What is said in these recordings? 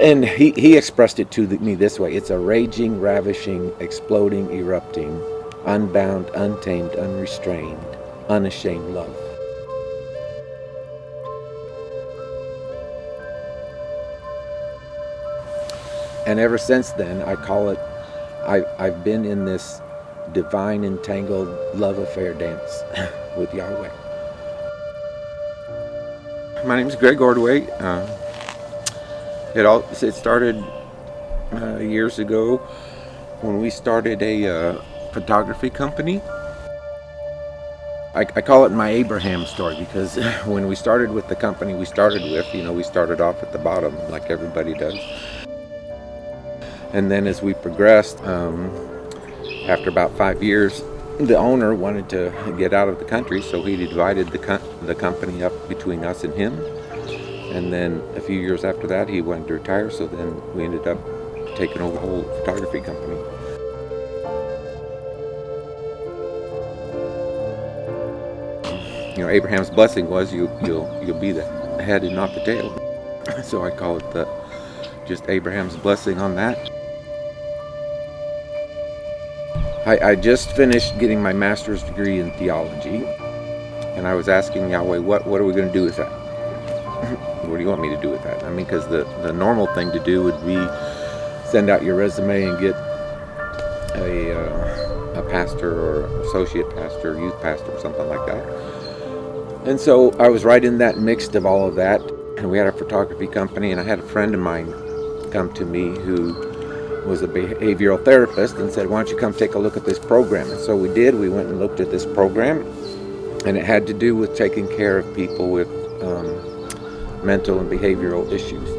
And he expressed it to me this way: it's a raging, ravishing, exploding, erupting, unbound, untamed, unrestrained, unashamed love. And ever since then, I call it, I've been in this divine entangled love affair dance with Yahweh. My name is Greg Ordway. It started years ago when we started a photography company. I call it my Abraham story because when we started with the company we started with, we started off at the bottom like everybody does. And then as we progressed, after about 5 years, the owner wanted to get out of the country, so he divided the company up between us and him. And then a few years after that, he wanted to retire, so then we ended up taking over the whole photography company. Abraham's blessing was you'll be the head and not the tail. So I call it just Abraham's blessing on that. I just finished getting my master's degree in theology, and I was asking Yahweh, what are we going to do with that? What do you want me to do with that? I mean, because the normal thing to do would be send out your resume and get a pastor or associate pastor, youth pastor, or something like that. And so I was right in that mix of all of that, and we had a photography company, and I had a friend of mine come to me who was a behavioral therapist and said, why don't you come take a look at this program? And so we did. We went and looked at this program, and it had to do with taking care of people with mental and behavioral issues.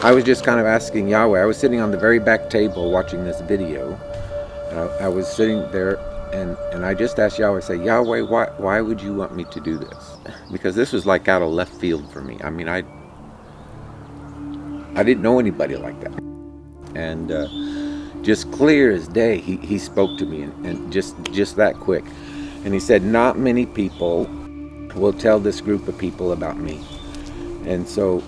I was just kind of asking Yahweh. I was sitting on the very back table watching this video. I was sitting there, and I just asked Yahweh, say, Yahweh, why would you want me to do this? Because this was like out of left field for me. I mean, I didn't know anybody like that. And just clear as day, he spoke to me, and just that quick. And he said, not many people will tell this group of people about me. And so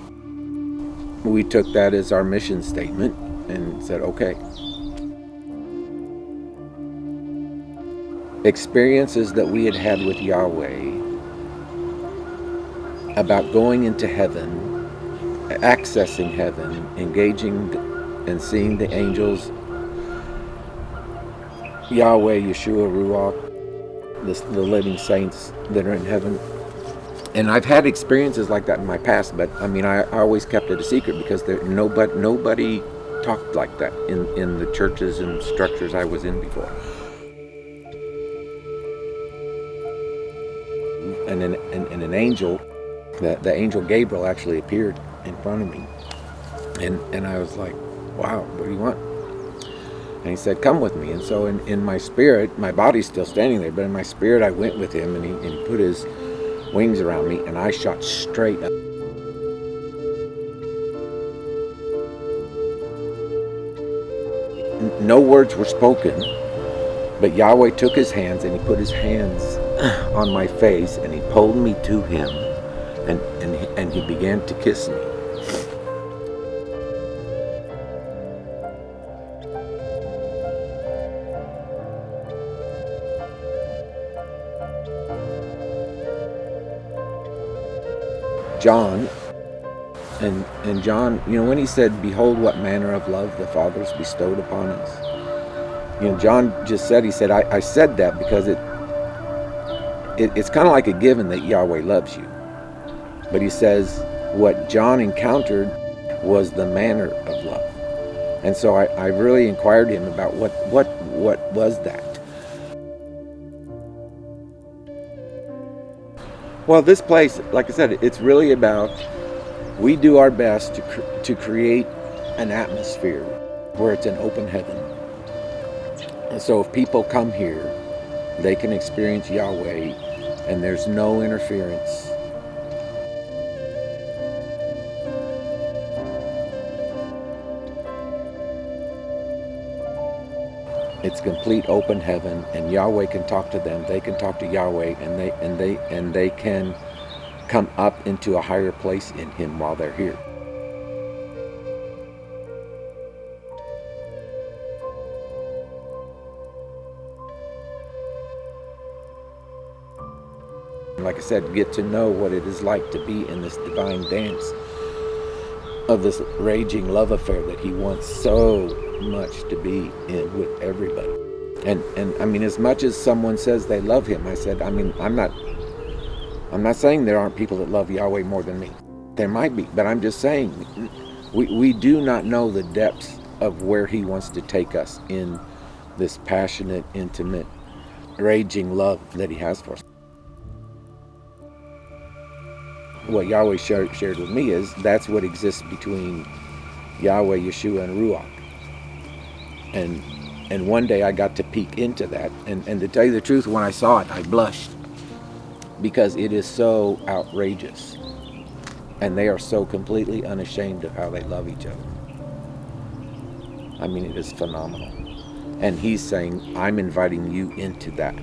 we took that as our mission statement and said, okay. Experiences that we had with Yahweh about going into heaven, accessing heaven, engaging and seeing the angels, Yahweh, Yeshua, Ruach, the living saints that are in heaven. And I've had experiences like that in my past, but I mean, I always kept it a secret because nobody talked like that in the churches and structures I was in before. And an angel, the angel Gabriel actually appeared in front of me, and I was like, wow, what do you want? And he said, come with me. And so in my spirit, my body's still standing there, but in my spirit I went with him, and he put his wings around me, and I shot straight up. No words were spoken, but Yahweh took his hands and he put his hands on my face, and he pulled me to him, and he began to kiss me. John, and John, when he said, behold what manner of love the Father's bestowed upon us. John just said, I said that because it's kind of like a given that Yahweh loves you. But he says what John encountered was the manner of love. And so I really inquired him about what was that. Well, this place, like I said, it's really about, we do our best to create an atmosphere where it's an open heaven. And so if people come here, they can experience Yahweh, and there's no interference. It's complete open heaven, and Yahweh can talk to them. They can talk to Yahweh, and they can come up into a higher place in Him while they're here. Like I said, get to know what it is like to be in this divine dance of this raging love affair that He wants so much to be in with everybody. And I mean, as much as someone says they love Him, I said, I mean, I'm not saying there aren't people that love Yahweh more than me. There might be, but I'm just saying we do not know the depths of where He wants to take us in this passionate, intimate, raging love that He has for us. What Yahweh shared with me is that's what exists between Yahweh, Yeshua, and Ruach. And one day I got to peek into that. And to tell you the truth, when I saw it, I blushed. Because it is so outrageous. And they are so completely unashamed of how they love each other. I mean, it is phenomenal. And He's saying, I'm inviting you into that.